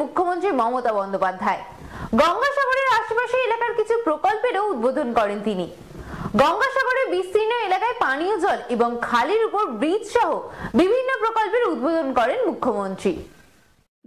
মুখ্যমন্ত্রী মমতা বন্দ্যোপাধ্যায়। গঙ্গাসাগরের আশেপাশে এলাকার কিছু প্রকল্পেরও উদ্বোধন করেন তিনি। গঙ্গাসাগরের বিস্তীর্ণ এলাকায় পানীয় জল এবং খালের উপর ব্রিজ সহ বিভিন্ন প্রকল্পের উদ্বোধন করেন মুখ্যমন্ত্রী।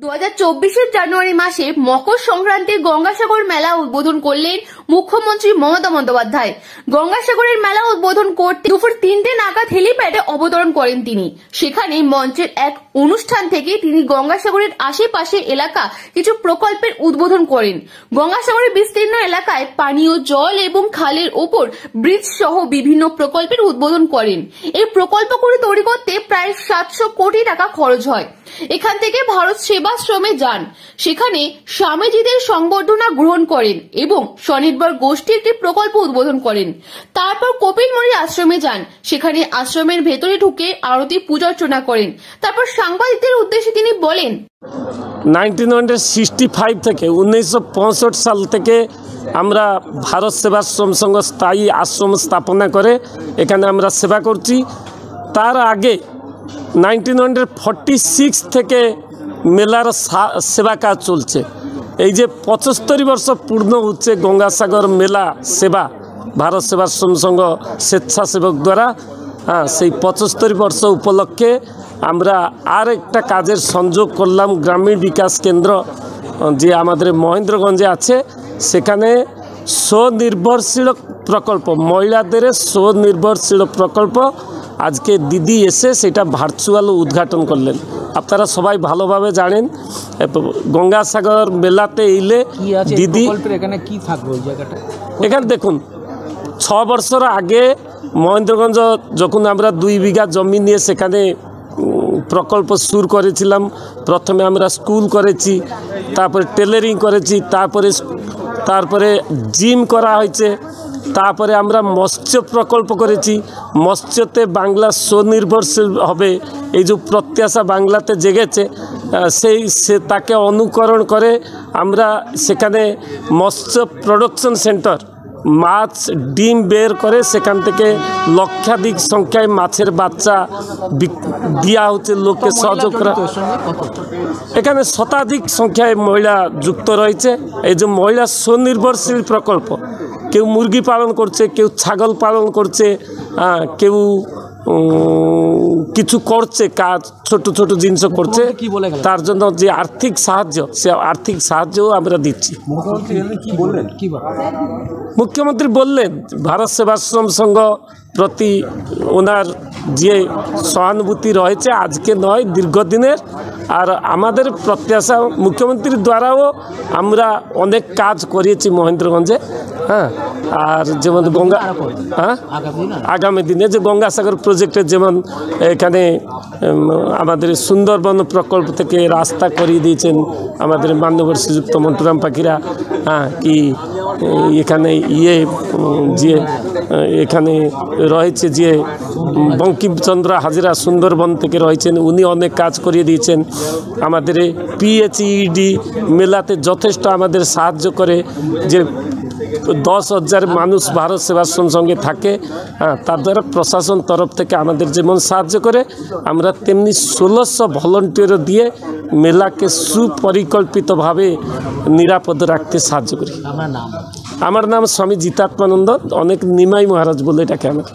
2024 জানুয়ারি মাসে মকর সংক্রান্তির গঙ্গাসাগর মেলা উদ্বোধন করলেন মুখ্যমন্ত্রী মমতা বন্দ্যোপাধ্যায়। গঙ্গাসাগরের মেলা উদ্বোধন করতে দুপুর 3টে নাগাদ হেলিপ্যাডে অবতরণ করেন তিনি। সেখানে মঞ্চের এক অনুষ্ঠান থেকে তিনি গঙ্গাসাগরের আশেপাশে এলাকা কিছু প্রকল্পের উদ্বোধন করেন। গঙ্গাসাগরের বিস্তীর্ণ এলাকায় পানীয় জল এবং খালের ওপর ব্রিজ সহ বিভিন্ন প্রকল্পের উদ্বোধন করেন। এই প্রকল্পগুলি তৈরি করতে প্রায় 700 কোটি টাকা খরচ হয়। এখান থেকে ভারত সেবাশ্রমে যান, সেখানে স্বামীজিদের সংবর্ধনা গ্রহণ করেন এবং স্বনির্ভর গোষ্ঠী একটি প্রকল্প উদ্বোধন করেন। তারপর কপিলমুনি আশ্রমে যান, সেখানে আশ্রমের ভেতরে ঢুকে আরতি পূজা অর্চনা করেন। তারপর সাংবাদিকদের উদ্দেশ্যে তিনি বলেন, 1965 থেকে 1965 সাল থেকে আমরা ভারত সেবাশ্রম সংঘ স্থায়ী আশ্রম স্থাপনা করে এখানে আমরা সেবা করছি। তার আগে 1946 থেকে মেলার সেবা কাজ চলছে। এই যে 75 বর্ষ পূর্ণ হচ্ছে গঙ্গাসাগর মেলা সেবা ভারত সেবাশ্রম সংঘ স্বেচ্ছাসেবক দ্বারা, সেই 75 বর্ষ উপলক্ষে আমরা আর একটা কাজের সংযোগ করলাম। গ্রামীণ বিকাশ কেন্দ্র যে আমাদের মহেন্দ্রগঞ্জে আছে, সেখানে স্বনির্ভরশীল প্রকল্প, মহিলাদের স্বনির্ভরশীল প্রকল্প আজকে দিদি এসে সেটা ভার্চুয়াল উদ্ঘাটন করলেন। আপনারা সবাই ভালোভাবে জানেন গঙ্গাসাগর মেলাতে এলে দিদি এখানে কি থাকবে ওই জায়গাটা। এখানে দেখুন 6 বছর আগে মহেন্দ্রগঞ্জ যখন আমরা 2 বিঘা জমি নিয়ে সেখানে প্রকল্প শুরু করেছিলাম, প্রথমে আমরা স্কুল করেছি, তারপরে টেলারিং করেছি, তারপরে জিম করা হয়েছে, তারপরে আমরা মৎস্য প্রকল্প করেছি। মৎস্যতে বাংলা স্বনির্ভরশীল হবে এই যে প্রত্যাশা বাংলাতে জেগেছে, তাকে অনুকরণ করে আমরা সেখানে মৎস্য প্রোডাকশন সেন্টার, মাছ ডিম বের করে সেখান থেকে লক্ষাধিক সংখ্যায় মাছের বাচ্চা দেওয়া হচ্ছে লোককে সহযোগ করা। এখানে শতাধিক সংখ্যায় মহিলা যুক্ত রয়েছে। এই যে মহিলা স্বনির্ভরশীল প্রকল্প, কেউ মুরগি পালন করছে, কেউ ছাগল পালন করছে, কেউ কিছু করছে কাজ, ছোট ছোট জিনিস করছে। তার জন্য যে আর্থিক সাহায্য, সে আর্থিক সাহায্যও আমরা দিচ্ছি। মুখ্যমন্ত্রী বললেন ভারত সেবাশ্রম সংঘ প্রতি ওনার যে সহানুভূতি রয়েছে আজকে নয়, দীর্ঘদিনের। আর আমাদের প্রত্যাশা মুখ্যমন্ত্রীর দ্বারাও আমরা অনেক কাজ করিয়েছি মহেন্দ্রগঞ্জে। আর যেমন আগামী দিনে যে গঙ্গাসাগর প্রজেক্টের যেমন এখানে আমাদের সুন্দরবন প্রকল্প থেকে রাস্তা করিয়ে দিয়েছেন আমাদের মাননীয় শ্রীযুক্ত মন্টুরাম পাখিরা, কি এখানে যে এখানে রয়েছে যে বঙ্কিমচন্দ্র হাজরা সুন্দরবন থেকে রয়েছেন, উনি অনেক কাজ করিয়ে দিয়েছেন। আমাদের PHED মেলাতে যথেষ্ট আমাদের সাহায্য করে, যে 10,000 মানুষ ভারত সেবাশ্রম সঙ্গে থাকে, তার দ্বারা প্রশাসন তরফ থেকে আমাদের যেমন সাহায্য করে, আমরা তেমনি 1600 ভলেন্টিয়ার দিয়ে মেলাকে সুপরিকল্পিতভাবে নিরাপদ রাখতে সাহায্য করি। আমার নাম স্বামী জিতাত্মানন্দ, অনেক নিমাই মহারাজ বলে ডাকে আমাকে।